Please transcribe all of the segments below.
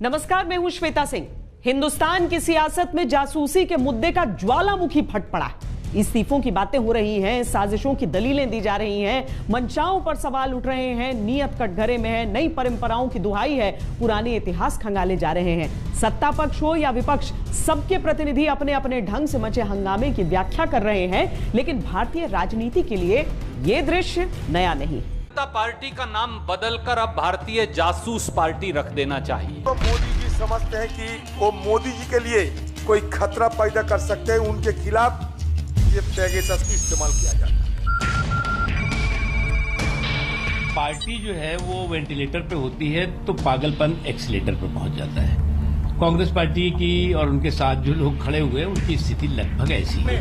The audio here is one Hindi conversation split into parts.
नमस्कार, मैं हूं श्वेता सिंह। हिंदुस्तान की सियासत में जासूसी के मुद्दे का ज्वालामुखी फट पड़ा है। इस्तीफों की बातें हो रही हैं, साजिशों की दलीलें दी जा रही हैं, मंचाओं पर सवाल उठ रहे हैं, नीयत कटघरे में है, नई परंपराओं की दुहाई है, पुराने इतिहास खंगाले जा रहे हैं। सत्ता पक्ष हो या विपक्ष, सबके प्रतिनिधि अपने अपने ढंग से मचे हंगामे की व्याख्या कर रहे हैं। लेकिन भारतीय राजनीति के लिए यह दृश्य नया नहीं। पार्टी का नाम बदलकर अब भारतीय जासूस पार्टी रख देना चाहिए। तो मोदी जी समझते हैं कि वो मोदी जी के लिए कोई खतरा पैदा कर सकते हैं, उनके खिलाफ ये पेगासस का इस्तेमाल किया जाता है। पार्टी जो है वो वेंटिलेटर पे होती है तो पागलपन एक्सीलेटर पे पहुंच जाता है। कांग्रेस पार्टी की और उनके साथ जो लोग खड़े हुए हैं उनकी स्थिति लगभग ऐसी है।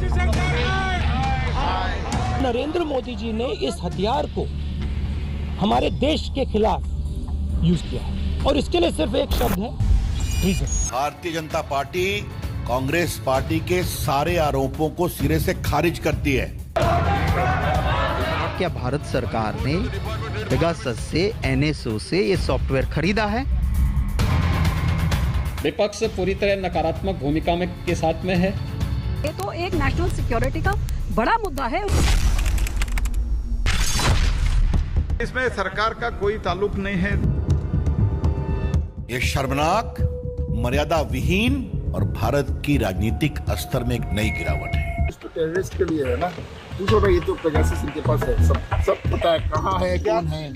नरेंद्र मोदी जी ने इस हथियार को हमारे देश के खिलाफ यूज किया है और इसके लिए सिर्फ एक शब्द है, reason. Bharatiya Janata party Congress party के सारे आरोपों को सिरे से खारिज करती है। क्या भारत सरकार ने पेगासस से, NSO से ये सॉफ्टवेयर खरीदा है? विपक्ष पूरी तरह नकारात्मक भूमिका में के साथ में है। ये तो एक नेशनल सिक्योरिटी का बड़ा मुद्दा है। इसमें सरकार का कोई ताल्लुक नहीं है। ये शर्मनाक, मर्यादा विहीन और भारत की राजनीतिक स्तर में एक नई गिरावट है। तो टेररिस्ट के लिए है ना, पूछो भाई, ये तो पेगासस इनके पास है, सब पता है कहाँ है, कौन है।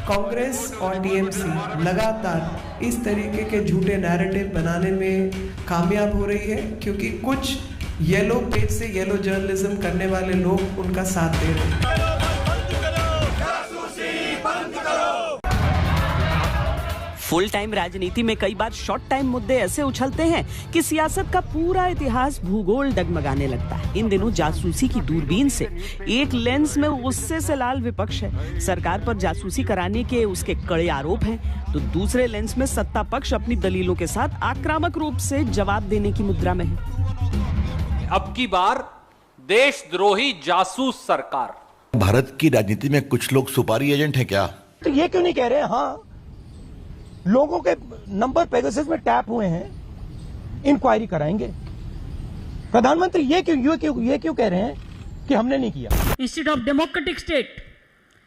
कांग्रेस और टीएमसी लगातार इस तरीके के झूठे नैरेटिव बनाने में कामयाब हो रही है, क्योंकि कुछ येलो पेज से येलो जर्नलिज्म करने वाले लोग उनका साथ दे रहे हैं। फुल टाइम राजनीति में कई बार शॉर्ट टाइम मुद्दे ऐसे उछलते हैं कि सियासत का पूरा इतिहास भूगोल डगमगाने लगता है। इन दिनों जासूसी की दूरबीन से एक लेंस में गुस्से से लाल विपक्ष है, सरकार पर जासूसी कराने के उसके कड़े आरोप हैं, तो दूसरे लेंस में सत्ता पक्ष अपनी दलीलों के साथ आक्रामक रूप से जवाब देने की मुद्रा में है। अब की बार देशद्रोही जासूस सरकार। भारत की राजनीति में कुछ लोग सुपारी एजेंट है क्या? तो ये क्यों नहीं कह रहे हैं, हाँ लोगों के नंबर पेगासस में टैप हुए हैं, इंक्वायरी कराएंगे। प्रधानमंत्री ये क्यों कह रहे हैं कि हमने नहीं किया? इंस्टेड ऑफ डेमोक्रेटिक स्टेट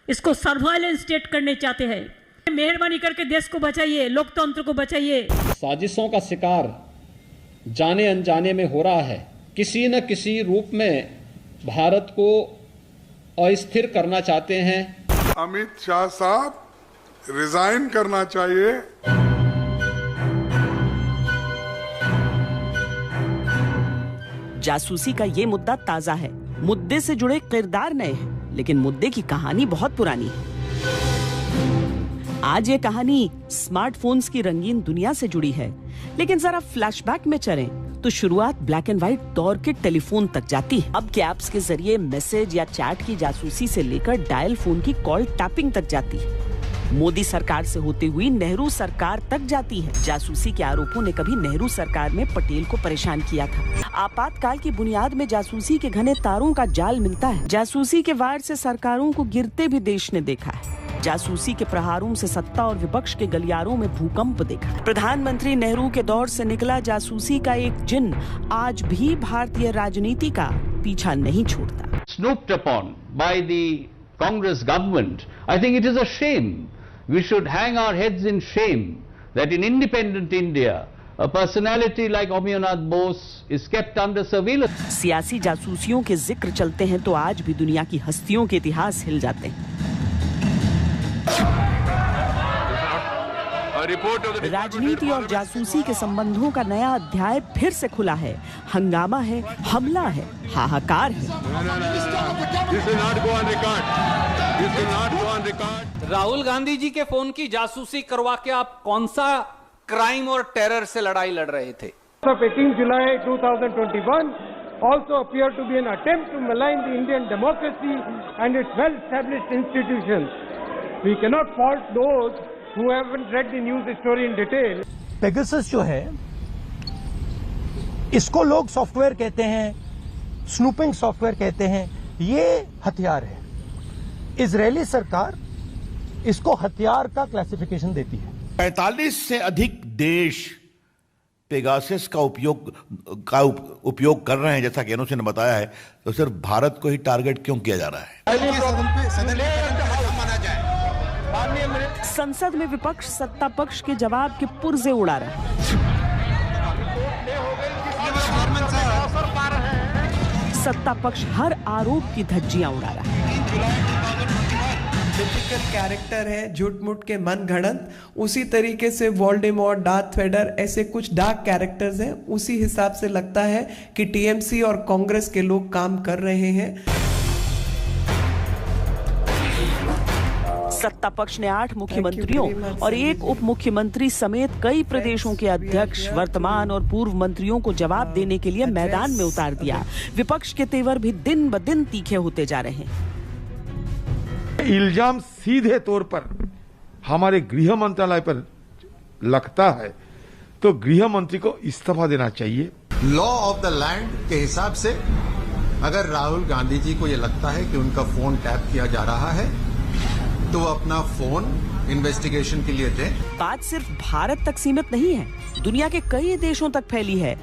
इसको सर्वाइलेंस स्टेट करने चाहते हैं। मेहरबानी करके देश को बचाइए, लोकतंत्र को बचाइए। साजिशों का शिकार जाने अनजाने में हो रहा है। किसी न किसी रूप में भारत को अस्थिर करना चाहते हैं। अमित शाह साहब रिजाइन करना चाहिए। जासूसी का ये मुद्दा ताजा है, मुद्दे से जुड़े किरदार नए हैं, लेकिन मुद्दे की कहानी बहुत पुरानी है। आज ये कहानी स्मार्टफोन्स की रंगीन दुनिया से जुड़ी है, लेकिन जरा फ्लैशबैक में चलें तो शुरुआत ब्लैक एंड व्हाइट दौर के टेलीफोन तक जाती है। अब के ऐप्स के जरिए मैसेज या चैट की जासूसी से लेकर डायल फोन की कॉल टैपिंग तक जाती है। मोदी सरकार से होते हुई नेहरू सरकार तक जाती है। जासूसी के आरोपों ने कभी नेहरू सरकार में पटेल को परेशान किया था। आपातकाल की बुनियाद में जासूसी के घने तारों का जाल मिलता है। जासूसी के वार से सरकारों को गिरते भी देश ने देखा है। जासूसी के प्रहारों से सत्ता और विपक्ष के गलियारों में भूकंप देखा है। प्रधानमंत्री नेहरू के दौर से निकला जासूसी का एक जिन्न आज भी भारतीय राजनीति का पीछा नहीं छोड़ता। Snooped upon by the Congress government, I think it is a shame. We should hang our heads in shame that in independent India, a personality like Omiyanath Bose is kept under surveillance. सियासी जासूसियों के जिक्र चलते हैं तो आज भी दुनिया की हस्तियों के इतिहास हिल जाते हैं। राजनीति और जासूसी के संबंधों का नया अध्याय फिर से खुला है। हंगामा है, हमला है, हाहाकार है। राहुल गांधी जी के फोन की जासूसी करवा के आप कौन सा क्राइम और टेरर से लड़ाई लड़ रहे थे? 18 July 2021 also appeared to be an attempt to malign the Indian democracy and its well-established institutions. We cannot fault those who haven't read the news story in detail. Pegasus जो है, इसको लोग सॉफ्टवेयर कहते हैं, स्नूपिंग सॉफ्टवेयर कहते हैं, ये हथियार है। इजरायली सरकार इसको हथियार का क्लासिफिकेशन देती है। 45 से अधिक देश पेगासस का उपयोग कर रहे हैं, जैसा कि एनओसी ने बताया है, तो सिर्फ भारत को ही टारगेट क्यों किया जा रहा है? संसद में विपक्ष सत्ता पक्ष के जवाब के पुर्जे उड़ा रहा है। सत्ता पक्ष हर आरोप की धज्जियां उड़ा रहा है। टिपिकल कैरेक्टर है, झूठ मूठ के मन घड़ंत। उसी तरीके से वोल्डेमॉर्ट, डार्थ वेडर, ऐसे कुछ डार्क कैरेक्टर्स हैं। उसी हिसाब से लगता है कि टीएमसी और कांग्रेस के लोग काम कर रहे हैं। सत्ता पक्ष ने 8 मुख्यमंत्रियों और 1 उप मुख्यमंत्री समेत कई प्रदेशों के अध्यक्ष, वर्तमान और पूर्व मंत्रियों को जवाब देने के लिए मैदान में उतार दिया। विपक्ष के तेवर भी दिन ब दिन तीखे होते जा रहे हैं। इल्जाम सीधे तौर पर हमारे गृह मंत्रालय पर लगता है तो गृह मंत्री को इस्तीफा देना चाहिए। लॉ ऑफ द लैंड के हिसाब से अगर राहुल गांधी जी को यह लगता है कि उनका फोन टैप किया जा रहा है तो अपना फोन इन्वेस्टिगेशन के लिए दें। बात सिर्फ भारत तक सीमित नहीं है, दुनिया के कई देशों तक फैली है।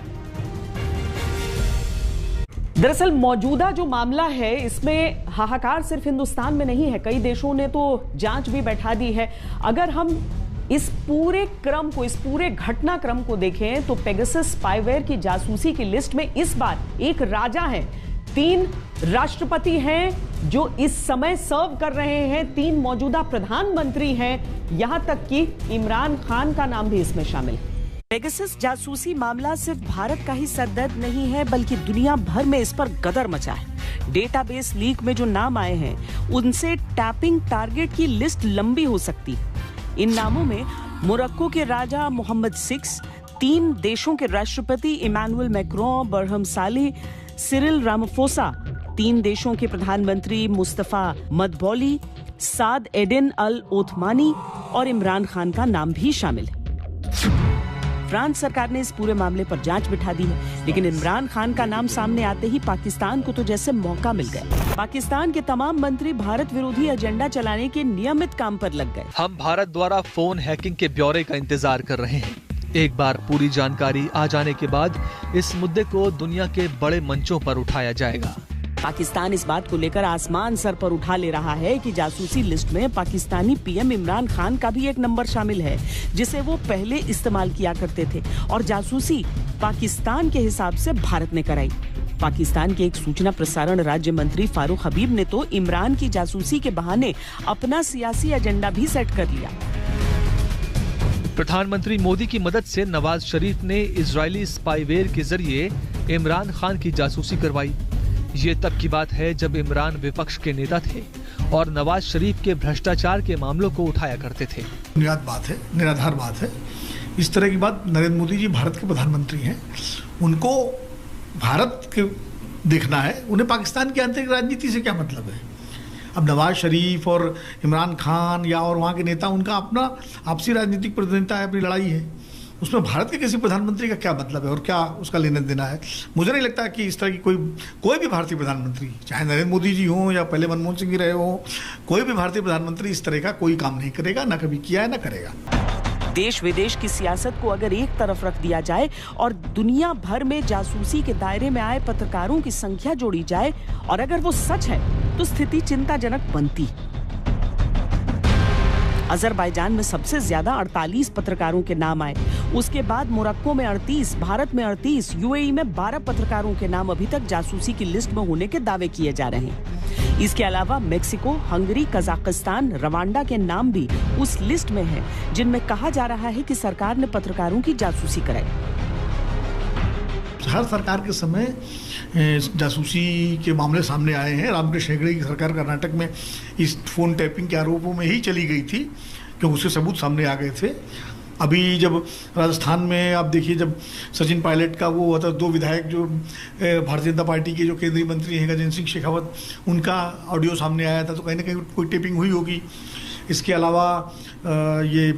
दरअसल मौजूदा जो मामला है इसमें हाहाकार सिर्फ हिंदुस्तान में नहीं है, कई देशों ने तो जांच भी बैठा दी है। अगर हम इस पूरे क्रम को, इस पूरे घटनाक्रम को देखें तो पेगासस स्पाईवेयर की जासूसी की लिस्ट में इस बार एक राजा है, 3 राष्ट्रपति हैं जो इस समय सर्व कर रहे हैं, 3 मौजूदा प्रधानमंत्री हैं, यहां तक कि इमरान खान का नाम भी इसमें शामिल है। पेगासस जासूसी मामला सिर्फ भारत का ही सरदर्द नहीं है, बल्कि दुनिया भर में इस पर गदर मचा है। डेटाबेस लीक में जो नाम आए हैं उनसे टैपिंग टारगेट की लिस्ट लंबी हो सकती है। इन नामों में मोरक्को के राजा मोहम्मद 6, 3 देशों के राष्ट्रपति Emmanuel Macron, Barham Saleh, Cyril Ramaphosa, 3 देशों के प्रधानमंत्री मुस्तफा मदबौली, साद एडिन अल ओथमानी और इमरान खान का नाम भी शामिल है। फ्रांस सरकार ने इस पूरे मामले पर जांच बिठा दी है, लेकिन इमरान खान का नाम सामने आते ही पाकिस्तान को तो जैसे मौका मिल गया। पाकिस्तान के तमाम मंत्री भारत विरोधी एजेंडा चलाने के नियमित काम पर लग गए। हम भारत द्वारा फोन हैकिंग के ब्यौरे का इंतजार कर रहे हैं। एक बार पूरी जानकारी आ जाने के बाद इस मुद्दे को दुनिया के बड़े मंचों पर उठाया जाएगा। पाकिस्तान इस बात को लेकर आसमान सर पर उठा ले रहा है कि जासूसी लिस्ट में पाकिस्तानी पीएम इमरान खान का भी एक नंबर शामिल है, जिसे वो पहले इस्तेमाल किया करते थे, और जासूसी पाकिस्तान के हिसाब से भारत ने कराई। पाकिस्तान के एक सूचना प्रसारण राज्य मंत्री फारूक हबीब ने तो इमरान की जासूसी के बहाने अपना सियासी एजेंडा भी सेट कर लिया। प्रधानमंत्री मोदी की मदद से नवाज शरीफ ने इजरायली स्पाईवेयर के जरिए इमरान खान की जासूसी करवाई। ये तब की बात है जब इमरान विपक्ष के नेता थे और नवाज शरीफ के भ्रष्टाचार के मामलों को उठाया करते थे। निराधार बात है। इस तरह की बात, नरेंद्र मोदी जी भारत के प्रधानमंत्री हैं, उनको भारत के देखना है, उन्हें पाकिस्तान की आंतरिक राजनीति से क्या मतलब है। अब नवाज शरीफ और इमरान खान या और वहाँ के नेता, उनका अपना आपसी राजनीतिक प्रतिद्वंदिता है, अपनी लड़ाई है, उसमें भारत के किसी प्रधानमंत्री का क्या मतलब है और क्या उसका लेना देना है। मुझे नहीं लगता कि इस तरह की कोई भी भारतीय प्रधानमंत्री, चाहे नरेंद्र मोदी जी हों या पहले मनमोहन सिंह जी रहे हों, कोई भी भारतीय प्रधानमंत्री इस तरह का कोई काम नहीं करेगा, ना कभी किया है ना करेगा। देश विदेश की सियासत को अगर एक तरफ रख दिया जाए और दुनिया भर में जासूसी के दायरे में आए पत्रकारों की संख्या जोड़ी जाए, और अगर वो सच है तो स्थिति चिंताजनक बनती। अजरबैजान में सबसे ज्यादा 48 पत्रकारों के नाम आए, उसके बाद मोरक्को में 38, भारत में 38, यूएई में 12 पत्रकारों के नाम अभी तक जासूसी की लिस्ट में होने के दावे किए जा रहे हैं। इसके अलावा मेक्सिको, हंगरी, कजाकिस्तान, रवांडा के नाम भी उस लिस्ट में हैं, जिनमें कहा जा रहा है कि सरकार ने पत्रकारों की जासूसी कराई। हर सरकार के समय जासूसी के मामले सामने आए हैं। रामकृष्ण हेगड़े की सरकार कर्नाटक में इस फोन टैपिंग के आरोपों में ही चली गई थी, क्योंकि उसके सबूत सामने आ गए थे। अभी जब राजस्थान में आप देखिए, जब सचिन पायलट का वो होता, 2 विधायक जो भारतीय जनता पार्टी के जो केंद्रीय मंत्री हैं गजेंद्र सिंह शेखावत, उनका ऑडियो सामने आया था, तो कहीं ना कहीं कोई टेपिंग हुई होगी। इसके अलावा ये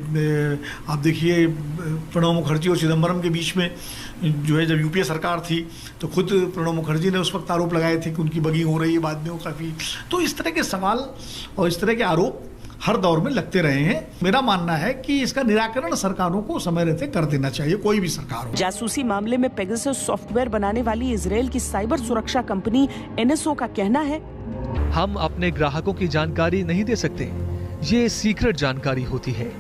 आप देखिए, प्रणब मुखर्जी और चिदम्बरम के बीच में जो है, जब यूपीए सरकार थी तो खुद प्रणब मुखर्जी ने उस वक्त आरोप लगाए थे कि उनकी बगिंग हो रही है, बाद में वो काफ़ी। तो इस तरह के सवाल और इस तरह के आरोप हर दौर में लगते रहे हैं। मेरा मानना है कि इसका निराकरण सरकारों को समय रहते कर देना चाहिए, कोई भी सरकार हो। जासूसी मामले में पेगासस सॉफ्टवेयर बनाने वाली इजराइल की साइबर सुरक्षा कंपनी NSO का कहना है, हम अपने ग्राहकों की जानकारी नहीं दे सकते, ये सीक्रेट जानकारी होती है।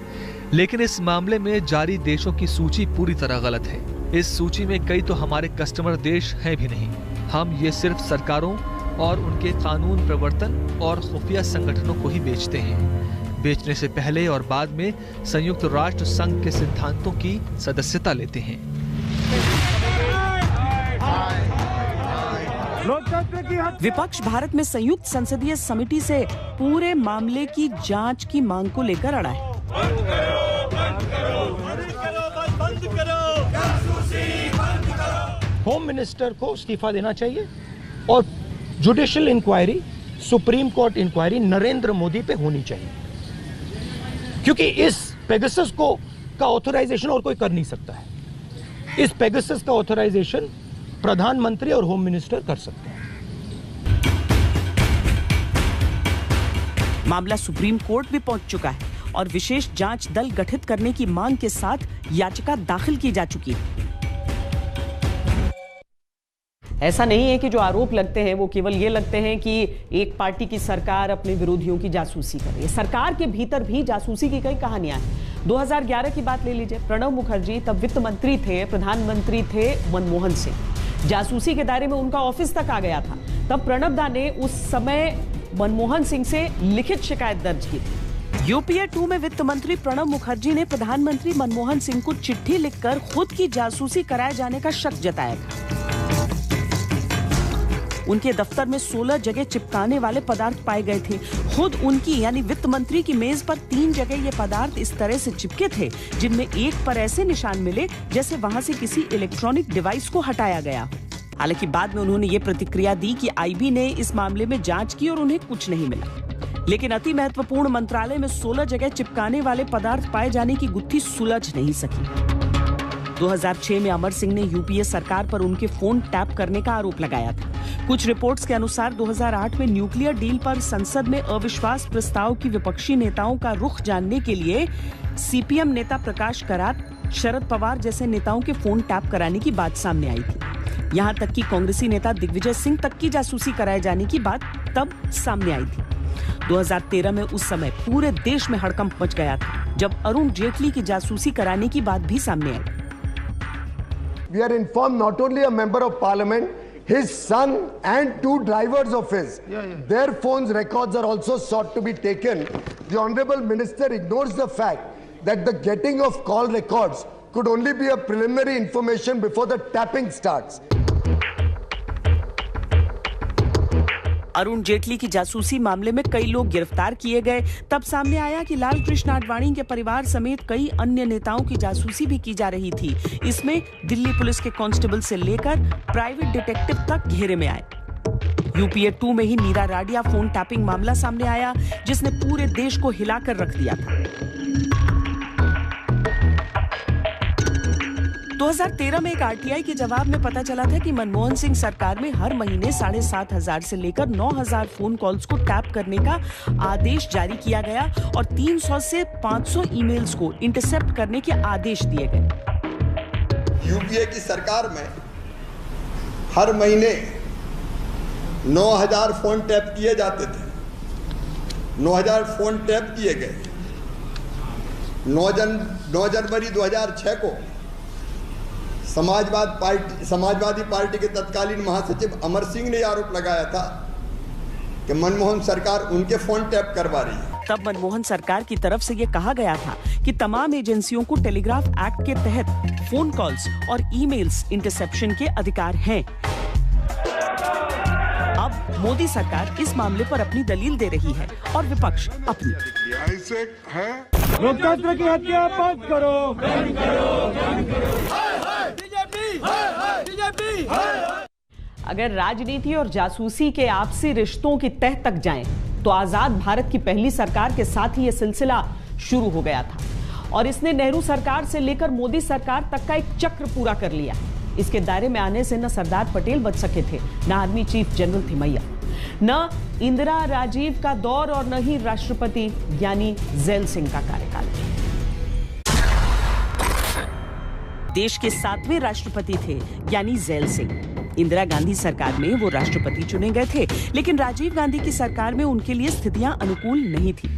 लेकिन इस मामले में जारी देशों की सूची पूरी तरह गलत है। इस सूची में कई तो हमारे कस्टमर देश हैं भी नहीं। हम ये सिर्फ सरकारों और उनके कानून प्रवर्तन और खुफिया संगठनों को ही बेचते हैं। बेचने से पहले और बाद में संयुक्त राष्ट्र संघ के सिद्धांतों की सदस्यता लेते हैं। विपक्ष भारत में संयुक्त संसदीय समिति से पूरे मामले की जांच की मांग को लेकर अड़ा है। होम मिनिस्टर को इस्तीफा देना चाहिए और judicial inquiry, supreme court inquiry Narendra Modi पे होनी चाहिए, क्योंकि इस पेगासस का ऑथराइजेशन और कोई कर नहीं सकता है। इस पेगासस का ऑथराइजेशन प्रधानमंत्री और होम मिनिस्टर कर सकते हैं। मामला सुप्रीम कोर्ट भी पहुंच चुका है और विशेष जांच दल गठित करने की मांग के साथ याचिका दाखिल की जा चुकी है। ऐसा नहीं है कि जो आरोप लगते हैं वो केवल ये लगते हैं कि एक पार्टी की सरकार अपने विरोधियों की जासूसी कर रही है। सरकार के भीतर भी जासूसी की कई कहानियां हैं। 2011 की बात ले लीजिए, प्रणब मुखर्जी तब वित्त मंत्री थे, प्रधानमंत्री थे मनमोहन सिंह। जासूसी के दायरे में उनका ऑफिस तक आ गया था। तब प्रणब दा ने उस समय मनमोहन सिंह से लिखित शिकायत दर्ज की थी। UPA 2 में वित्त मंत्री प्रणब मुखर्जी ने प्रधानमंत्री मनमोहन सिंह को चिट्ठी लिखकर खुद की जासूसी कराए जाने का शक जताया था। उनके दफ्तर में 16 जगह चिपकाने वाले पदार्थ पाए गए थे। खुद उनकी यानी वित्त मंत्री की मेज पर 3 जगह ये पदार्थ इस तरह से चिपके थे, जिनमें एक पर ऐसे निशान मिले जैसे वहां से किसी इलेक्ट्रॉनिक डिवाइस को हटाया गया। हालांकि बाद में उन्होंने ये प्रतिक्रिया दी कि IB ने इस मामले में जांच की और उन्हें कुछ नहीं मिला। लेकिन अति महत्वपूर्ण मंत्रालय में 16 जगह चिपकाने वाले पदार्थ पाए जाने की गुत्थी सुलझ नहीं सकी। 2006 में अमर सिंह ने UPA सरकार पर उनके फोन टैप करने का आरोप लगाया था। कुछ रिपोर्ट्स के अनुसार 2008 में न्यूक्लियर डील पर संसद में अविश्वास प्रस्ताव की विपक्षी नेताओं का रुख जानने के लिए CPM नेता प्रकाश करात, शरद पवार जैसे नेताओं के फोन टैप कराने की बात सामने आई थी। यहां तक कि कांग्रेसी नेता दिग्विजय सिंह तक की जासूसी कराए जाने की बात तब सामने आई थी। 2013 में उस समय पूरे देश में हड़कंप मच गया था जब अरुण जेटली की जासूसी कराने की बात भी सामने आई। We are informed not only a member of parliament, his son and 2 drivers of his, their phones records are also sought to be taken. The honorable minister ignores the fact that the getting of call records could only be a preliminary information before the tapping starts. Arun Jaitley की जासूसी मामले में कई लोग गिरफ्तार किए गए। तब सामने आया कि लाल कृष्ण आडवाणी के परिवार समेत कई अन्य नेताओं की जासूसी भी की जा रही थी। इसमें दिल्ली पुलिस के कांस्टेबल से लेकर प्राइवेट डिटेक्टिव तक घेरे में आए। UPA 2 में ही नीरा राडिया फोन टैपिंग मामला सामने आया, जिसने पूरे देश को हिलाकर रख दिया था। 2013 में एक RTI के जवाब में पता चला था कि मनमोहन सिंह सरकार में हर महीने 7,500 से लेकर 9,000 फोन कॉल्स को टैप करने का आदेश जारी किया गया और 300 से 500 ईमेल्स को इंटरसेप्ट करने के आदेश दिए गए। UPA की सरकार में हर महीने 9,000 फोन टैप किए जाते थे। 9,000 फोन टैप किए गए। 9 जनवरी 2006 को समाजवादी पार्टी के तत्कालीन महासचिव अमर सिंह ने आरोप लगाया था कि मनमोहन सरकार उनके फोन टैप करवा रही है। तब मनमोहन सरकार की तरफ से यह कहा गया था कि तमाम एजेंसियों को टेलीग्राफ एक्ट के तहत फोन कॉल्स और ईमेल्स इंटरसेप्शन के अधिकार हैं। अब मोदी सरकार इस मामले पर अपनी दलील दे रही है और विपक्ष अपनी। लोकतंत्र की हत्या बंद करो। अगर राजनीति और जासूसी के आपसी रिश्तों की तह तक जाएं, तो आजाद भारत की पहली सरकार के साथ ही यह सिलसिला शुरू हो गया था और इसने नेहरू सरकार से लेकर मोदी सरकार तक का एक चक्र पूरा कर लिया। इसके दायरे में आने से न सरदार पटेल बच सके थे, न आर्मी चीफ जनरल थिमैया। न इंदिरा राजीव का दौर और न ही राष्ट्रपति यानी ज़ैल सिंह का कार्यकाल। देश के 7वें राष्ट्रपति थे यानी ज़ैल सिंह। इंदिरा गांधी सरकार में वो राष्ट्रपति चुने गए थे, लेकिन राजीव गांधी की सरकार में उनके लिए स्थितियां अनुकूल नहीं थी।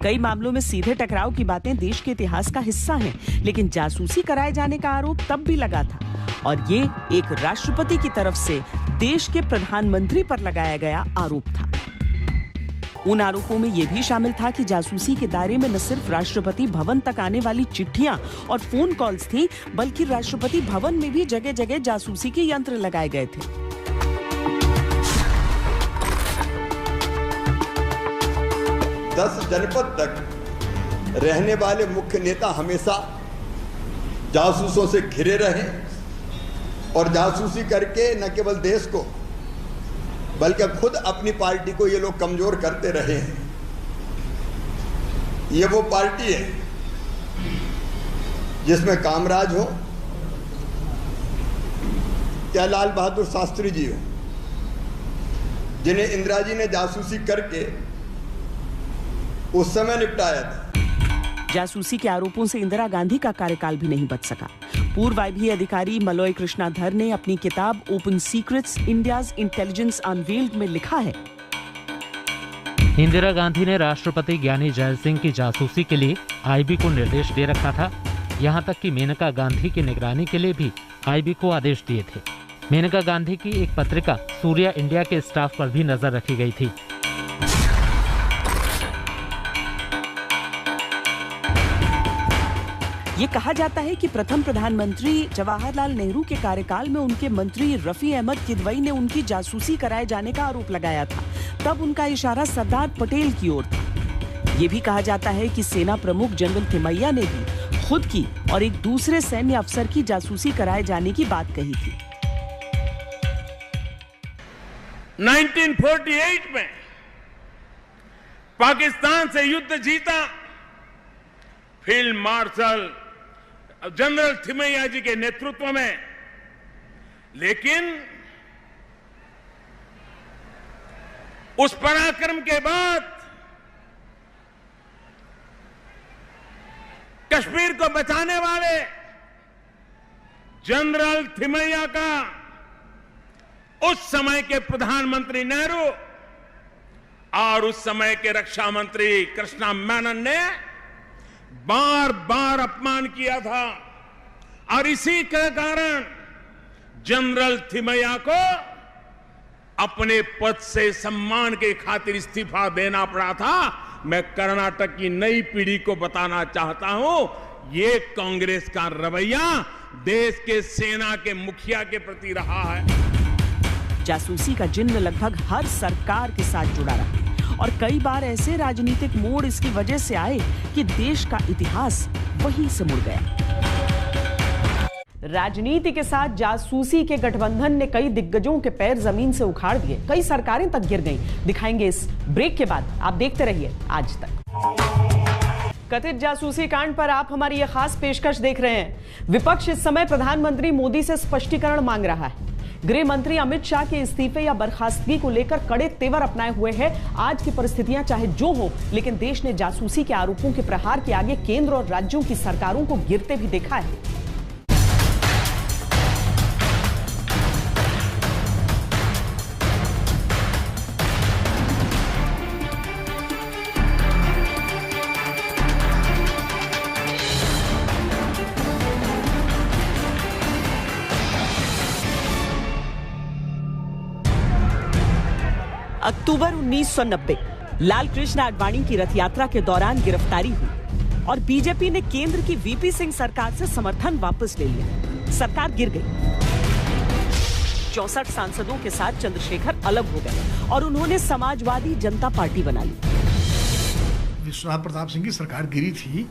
कई मामलों में सीधे टकराव की बातें देश के इतिहास का हिस्सा हैं, लेकिन जासूसी कराए जाने का आरोप तब भी लगा था और ये एक राष्ट्रपति की तरफ से देश के प्रधानमंत्री पर लगाया गया आरोप था। उन आरोपों में यह भी शामिल था कि जासूसी के दायरे में न सिर्फ राष्ट्रपति भवन तक आने वाली चिट्ठियां और फोन कॉल्स थी, बल्कि राष्ट्रपति भवन में भी जगह जगह जासूसी के यंत्र लगाए गए थे। दस जनपद तक रहने वाले मुख्य नेता हमेशा जासूसों से घिरे रहे और जासूसी करके न केवल देश को बल्कि खुद अपनी पार्टी को ये लोग कमजोर करते रहे हैं। ये वो पार्टी है जिसमें कामराज हो, क्या लाल बहादुर शास्त्री जी हो, जिन्हें इंदिरा जी ने जासूसी करके उस समय निपटाया था। जासूसी के आरोपों से इंदिरा गांधी का कार्यकाल भी नहीं बच सका। पूर्व IB अधिकारी मलॉय कृष्णाधर ने अपनी किताब open secrets India's intelligence unveiled में लिखा है, इंदिरा गांधी ने राष्ट्रपति ज्ञानी ज़ैल सिंह की जासूसी के लिए IB को निर्देश दे रखा था। यहां तक कि मेनका गांधी की निगरानी के लिए भी IB को आदेश दिए थे। मेनका गांधी की एक पत्रिका सूर्या इंडिया के स्टाफ पर भी नजर रखी गई थी। ये कहा जाता है कि प्रथम प्रधानमंत्री जवाहरलाल नेहरू के कार्यकाल में उनके मंत्री रफी अहमद किदवई ने उनकी जासूसी कराए जाने का आरोप लगाया था। तब उनका इशारा सरदार पटेल की ओर था। ये भी कहा जाता है कि सेना प्रमुख जनरल थिमैया ने भी खुद की और एक दूसरे सैन्य अफसर की जासूसी कराए जाने की बात कही थी। 1948 में पाकिस्तान से युद्ध जीता फील्ड मार्शल जनरल थिमैया जी के नेतृत्व में, लेकिन उस पराक्रम के बाद कश्मीर को बचाने वाले जनरल थिमैया का उस समय के प्रधानमंत्री नेहरू और उस समय के रक्षा मंत्री कृष्णा मेनन ने बार बार अपमान किया था और इसी के कारण जनरल थिमैया को अपने पद से सम्मान के खातिर इस्तीफा देना पड़ा था। मैं कर्नाटक की नई पीढ़ी को बताना चाहता हूं, ये कांग्रेस का रवैया देश के सेना के मुखिया के प्रति रहा है। जासूसी का जिन्न लगभग हर सरकार के साथ जुड़ा रहा और कई बार ऐसे राजनीतिक मोड़ इसकी वजह से आए कि देश का इतिहास वहीं से मुड़ गया। राजनीति के साथ जासूसी के गठबंधन ने कई दिग्गजों के पैर जमीन से उखाड़ दिए, कई सरकारें तक गिर गईं। दिखाएंगे इस ब्रेक के बाद। आप देखते रहिए आज तक। कथित जासूसी कांड पर आप हमारी यह खास पेशकश देख रहे हैं। विपक्ष इस समय प्रधानमंत्री मोदी से स्पष्टीकरण मांग रहा है। गृह मंत्री अमित शाह के इस्तीफे या बर्खास्तगी को लेकर कड़े तेवर अपनाए हुए हैं। आज की परिस्थितियां चाहे जो हो, लेकिन देश ने जासूसी के आरोपों के प्रहार के आगे केंद्र और राज्यों की सरकारों को गिरते भी देखा है। अक्टूबर 1990 लाल कृष्ण आडवाणी की रथ यात्रा के दौरान गिरफ्तारी हुई और बीजेपी ने केंद्र की वीपी सिंह सरकार से समर्थन वापस ले लिया। सरकार गिर गई। 64 सांसदों के साथ चंद्रशेखर अलग हो गए और उन्होंने समाजवादी जनता पार्टी बना ली। विश्वनाथ प्रताप सिंह की सरकार गिरी थी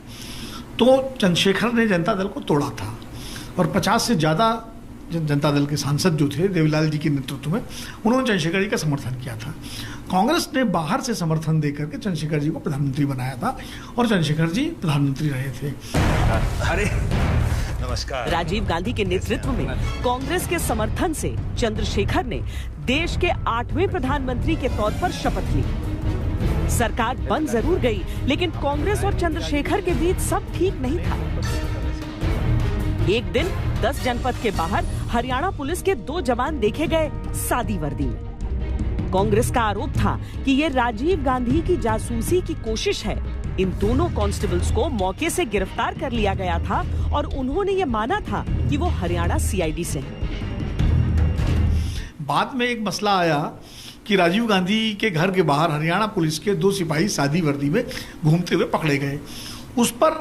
तो चंद्रशेखर ने जनता दल को तोड़ा था और 50 से ज्यादा जनता दल के सांसद जो थे देवीलाल जी के नेतृत्व में, उन्होंने चंद्रशेखर जी का समर्थन किया था। कांग्रेस ने बाहर से समर्थन देकर के चंद्रशेखर जी को प्रधानमंत्री बनाया था और चंद्रशेखर जी प्रधानमंत्री रहे थे। अरे नमस्कार। राजीव गांधी के नेतृत्व में कांग्रेस के समर्थन से चंद्रशेखर ने देश के 8वें प्रधानमंत्री के तौर पर शपथ ली। सरकार बन जरूर गई, लेकिन कांग्रेस और चंद्रशेखर के बीच सब ठीक नहीं था। एक दिन 10 जनपद के बाहर हरियाणा पुलिस के 2 जवान देखे गए सादी वर्दी में। कांग्रेस का आरोप था कि ये राजीव गांधी की जासूसी की कोशिश है। इन दोनों कांस्टेबल्स को मौके से गिरफ्तार कर लिया गया था और उन्होंने ये माना था कि वो हरियाणा सीआईडी से हैं। बाद में एक मसला आया कि राजीव गांधी के घर के बाहर हरियाणा पुलिस के 2 सिपाही सादी वर्दी में घूमते हुए पकड़े गए। उस पर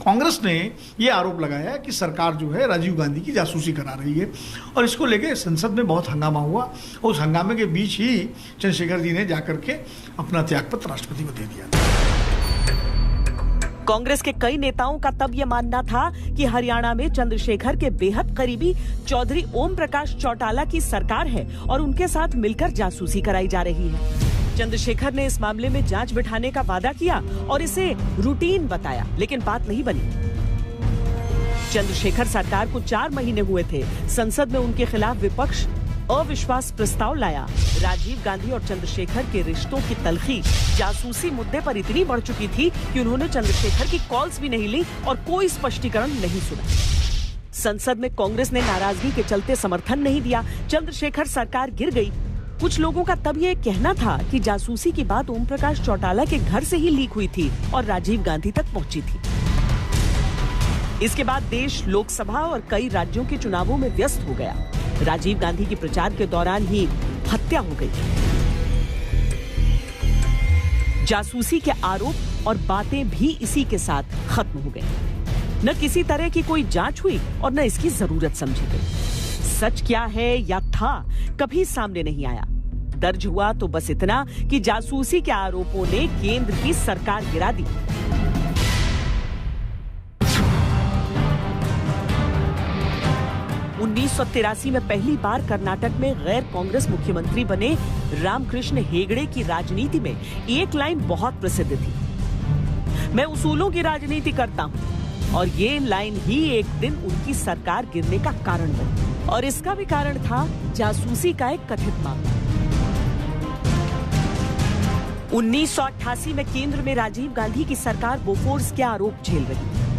कांग्रेस ने ये आरोप लगाया कि सरकार जो है राजीव गांधी की जासूसी करा रही है और इसको लेके संसद में बहुत हंगामा हुआ। उस हंगामे के बीच ही चंद्रशेखर जी ने जाकर के अपना त्यागपत्र राष्ट्रपति को दे दिया। कांग्रेस के कई नेताओं का तब यह मानना था कि हरियाणा में चंद्रशेखर के बेहद करीबी चौधरी ओम प्रकाश चौटाला की सरकार है और उनके साथ मिलकर जासूसी कराई जा रही है। चंद्रशेखर ने इस मामले में जांच बिठाने का वादा किया और इसे रूटीन बताया, लेकिन बात नहीं बनी। चंद्रशेखर सरकार को 4 महीने हुए थे। संसद में उनके खिलाफ विपक्ष अविश्वास प्रस्ताव लाया। राजीव गांधी और चंद्रशेखर के रिश्तों की तलखी जासूसी मुद्दे पर इतनी बढ़ चुकी थी कि उन्होंने चंद्रशेखर की कॉल्स भी नहीं ली और कोई स्पष्टीकरण नहीं सुना। संसद में कांग्रेस ने नाराजगी के चलते समर्थन नहीं दिया। चंद्रशेखर सरकार गिर गई। कुछ लोगों का तब ये कहना था कि जासूसी की बात ओम प्रकाश चौटाला के घर से ही लीक हुई थी और राजीव गांधी तक पहुंची थी। इसके बाद देश लोकसभा और कई राज्यों के चुनावों में व्यस्त हो गया। राजीव गांधी की प्रचार के दौरान ही हत्या हो गई। जासूसी के आरोप और बातें भी इसी के साथ खत्म हो गई। न किसी तरह की कोई जांच हुई और न इसकी जरूरत समझी गई। सच क्या है या था कभी सामने नहीं आया। दर्ज हुआ तो बस इतना कि जासूसी के आरोपों ने केंद्र की सरकार गिरा दी। उन्नीस 1983 में पहली बार कर्नाटक में गैर कांग्रेस मुख्यमंत्री बने रामकृष्ण हेगड़े की राजनीति में एक लाइन बहुत प्रसिद्ध थी, मैं उसूलों की राजनीति करता हूं। और ये लाइन ही एक दिन उनकी सरकार गिरने का कारण बनी। और इसका भी कारण था जासूसी का एक कथित मामला। 1988 में केंद्र में राजीव गांधी की सरकार बोफोर्स के आरोप झेल रही थी।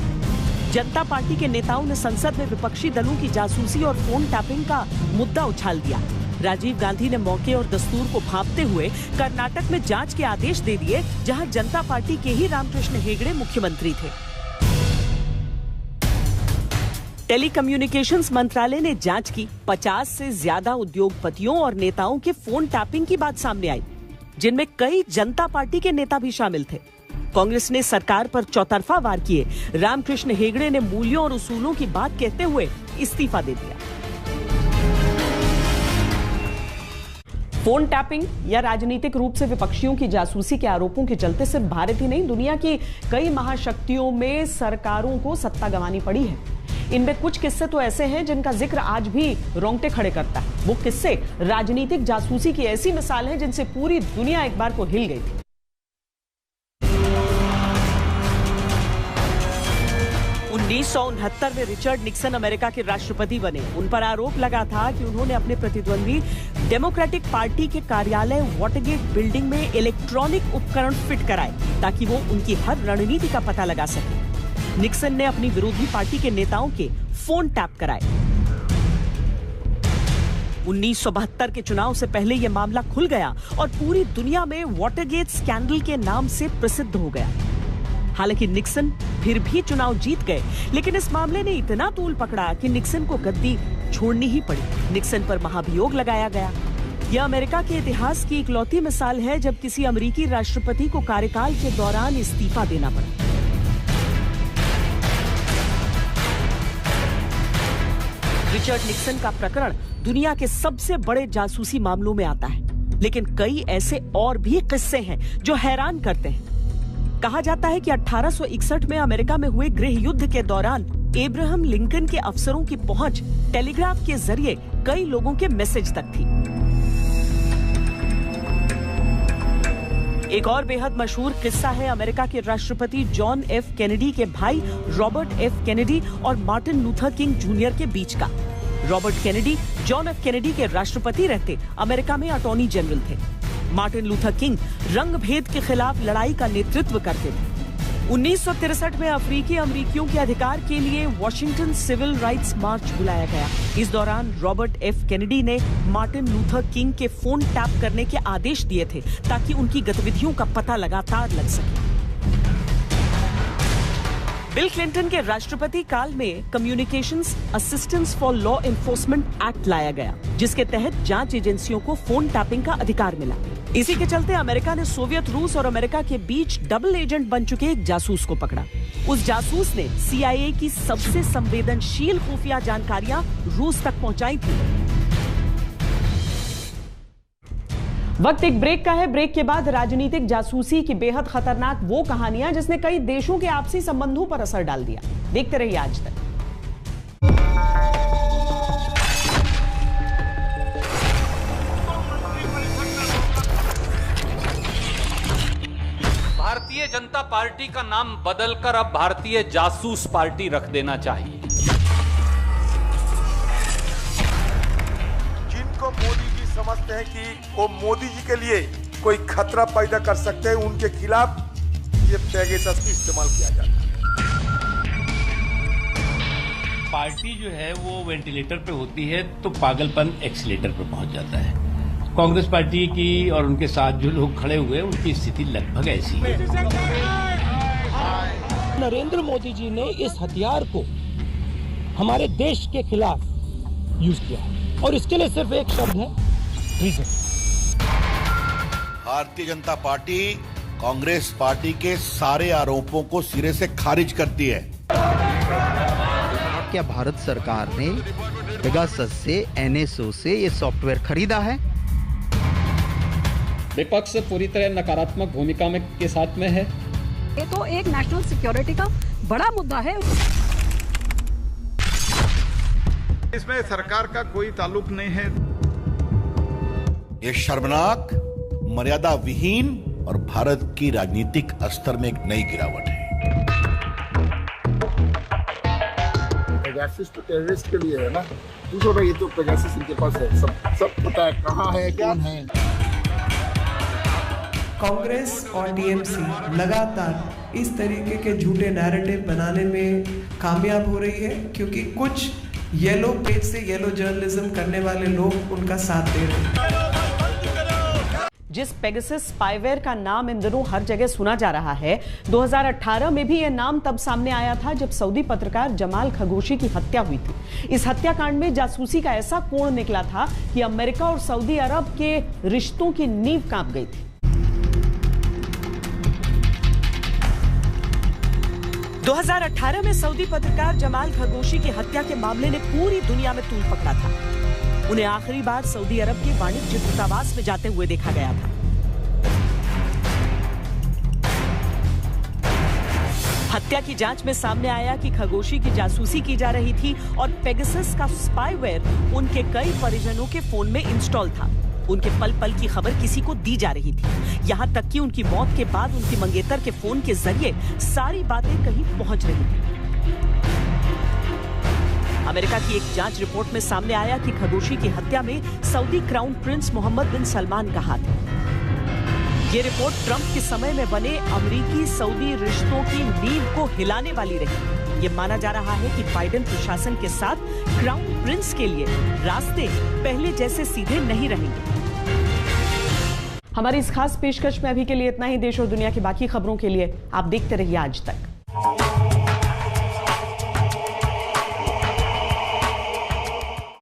जनता पार्टी के नेताओं ने संसद में विपक्षी दलों की जासूसी और फोन टैपिंग का मुद्दा उछाल दिया। राजीव गांधी ने मौके और दस्तूर को भांपते हुए कर्नाटक में जांच के आदेश दे दिए, जहां जनता पार्टी के ही रामकृष्ण हेगड़े मुख्यमंत्री थे। टेलीकम्युनिकेशंस मंत्रालय ने जांच की। 50 से ज्यादा उद्योगपतियों और नेताओं के फोन टैपिंग की बात सामने आई, जिनमें कई जनता पार्टी के नेता भी शामिल थे। कांग्रेस ने सरकार पर चौतरफा वार किए। रामकृष्ण हेगड़े ने मूल्यों और उसूलों की बात कहते हुए इस्तीफा दे दिया। फोन टैपिंग या राजनीतिक रूप से विपक्षियों की जासूसी के आरोपों के चलते सिर्फ भारत ही नहीं, दुनिया की कई महाशक्तियों में सरकारों को सत्ता गंवानी पड़ी है। इनमें कुछ किस्से तो ऐसे हैं जिनका जिक्र आज भी रोंगटे खड़े करता है। वो किस्से राजनीतिक जासूसी की ऐसी मिसाल हैं जिनसे पूरी दुनिया एक बार को हिल गई थी। 1969 में रिचर्ड निक्सन अमेरिका के राष्ट्रपति बने। उन पर आरोप लगा था कि उन्होंने अपने प्रतिद्वंदी डेमोक्रेटिक पार्टी के कार्यालय वाटरगेट बिल्डिंग में इलेक्ट्रॉनिक उपकरण फिट कराए ताकि वो उनकी हर रणनीति का पता लगा सके। निक्सन ने अपनी विरोधी पार्टी के नेताओं के फोन टैप कराए। 1972 के चुनाव से पहले यह मामला खुल गया और पूरी दुनिया में वाटरगेट स्कैंडल के नाम से प्रसिद्ध हो गया। हालांकि निक्सन फिर भी चुनाव जीत गए, लेकिन इस मामले ने इतना तूल पकड़ा कि निक्सन को गद्दी छोड़नी ही पड़ी। निक्सन पर महाभियोग लगाया गया। यह अमेरिका के इतिहास की इकलौती मिसाल है जब किसी अमेरिकी राष्ट्रपति को कार्यकाल के दौरान इस्तीफा देना पड़ा। रिचर्ड निक्सन का प्रकरण दुनिया के सबसे बड़े जासूसी मामलों में आता है, लेकिन कई ऐसे और भी किस्से हैं जो हैरान करते हैं। कहा जाता है कि 1861 में अमेरिका में हुए गृह युद्ध के दौरान एब्राहम लिंकन के अफसरों की पहुंच टेलीग्राफ के जरिए कई लोगों के मैसेज तक थी। एक और बेहद मशहूर किस्सा है अमेरिका के राष्ट्रपति जॉन एफ कैनेडी के भाई रॉबर्ट एफ कैनेडी और मार्टिन लूथर किंग जूनियर के बीच का। Robert Kennedy John F Kennedy के राष्ट्रपति रहते अमेरिका में अटॉर्नी जनरल थे। मार्टिन लूथर किंग रंग भेद के खिलाफ लड़ाई का नेतृत्व करते थे। 1963 में अफ्रीकी अमेरिकियों के अधिकार के लिए वॉशिंगटन सिविल राइट्स मार्च बुलाया गया। इस दौरान रॉबर्ट एफ केनेडी ने मार्टिन लूथर किंग के फोन टैप करने के आदेश दिए थे ताकि उनकी गतिविधियों का पता लगातार लग सके। बिल क्लिंटन के राष्ट्रपति काल में communications assistance for law enforcement act लाया गया, जिसके तहत जांच एजेंसियों को फोन टैपिंग का अधिकार मिला। इसी के चलते अमेरिका ने सोवियत रूस और अमेरिका के बीच डबल एजेंट बन चुके एक जासूस को पकड़ा। उस जासूस ने CIA की सबसे संवेदनशील खुफिया जानकारियां रूस तक पहुंचाई थी। वक्त एक ब्रेक का है। ब्रेक के बाद राजनीतिक जासूसी की बेहद खतरनाक वो कहानियां जिसने कई देशों के आपसी संबंधों पर असर डाल दिया। देखते रहिए आज तक। भारतीय जनता पार्टी का नाम बदलकर अब भारतीय जासूस पार्टी रख देना चाहिए। जिनको मोदी जी समझते हैं कि वो मोदी जी के लिए कोई खतरा पैदा कर सकते हैं, उनके खिलाफ ये पेगासस का इस्तेमाल किया जाता है। पार्टी जो है वो वेंटिलेटर पे होती है तो पागलपन एक्सीलेटर पे पहुंच जाता है। कांग्रेस पार्टी की और उनके साथ जो लोग खड़े हुए उनकी स्थिति लगभग ऐसी है। नरेंद्र मोदी जी ने इस हथियार को हमारे देश के खिलाफ यूज किया है और इसके लिए सिर्फ एक शब्द है, reason. Bharatiya Janata party Congress party के सारे आरोपों को सिरे से खारिज करती है। क्या भारत सरकार ने पेगासस से NSO से ये सॉफ्टवेयर खरीदा है? विपक्ष पूरी तरह नकारात्मक भूमिका में के साथ में है। ये तो एक नेशनल सिक्योरिटी का बड़ा मुद्दा है। इसमें सरकार का कोई ताल्लुक नहीं है। ये शर्मनाक, मर्यादा विहीन और भारत की राजनीतिक स्तर में एक नई गिरावट है। पेगासस तो टेररिस्ट के लिए है ना, पूछो भाई, ये तो पेगासस इनके पास है, सब पता है कहाँ है, कौन है। कांग्रेस और TMC लगातार इस तरीके के झूठे नैरेटिव बनाने में कामयाब हो रही है, क्योंकि कुछ येलो पेज से येलो जर्नलिज्म करने वाले लोग उनका साथ दे रहे हैं। जिस पेगासस स्पाईवेयर का नाम इन दिनों हर जगह सुना जा रहा है, 2018 में भी यह नाम तब सामने आया था जब सऊदी पत्रकार जमाल खशोगी की हत्या हुई थी। इस हत्याकांड में जासूसी का ऐसा कोण निकला था कि अमेरिका और सऊदी अरब के रिश्तों की नींव कांप गई थी। 2018 में सऊदी पत्रकार जमाल खशोगी की हत्या के मामले ने पूरी दुनिया में तूल पकड़ा था। उन्हें आखिरी बार सऊदी अरब के वाणिज्य दूतावास में जाते हुए देखा गया था। हत्या की जांच में सामने आया कि खशोगी की जासूसी की जा रही थी और पेगासस का स्पाईवेयर उनके कई परिजनों के फोन में इंस्टॉल था। उनके पल पल की खबर किसी को दी जा रही थी, यहां तक कि उनकी मौत के बाद उनकी मंगेतर के फोन के जरिए सारी बातें कहीं पहुंच रही थी। अमेरिका की एक जांच रिपोर्ट में सामने आया कि खशोगी की हत्या में सऊदी क्राउन प्रिंस मोहम्मद बिन सलमान का हाथ है। ये रिपोर्ट ट्रंप के समय में बने अमेरिकी सऊदी रिश्तों की नींव को हिलाने वाली रही। ये माना जा रहा है कि बाइडेन प्रशासन के साथ क्राउन प्रिंस के लिए रास्ते पहले जैसे सीधे नहीं रहेंगे। हमारी इस खास पेशकश में अभी के लिए इतना ही। देश और दुनिया की बाकी खबरों के लिए आप देखते रहिए आज तक।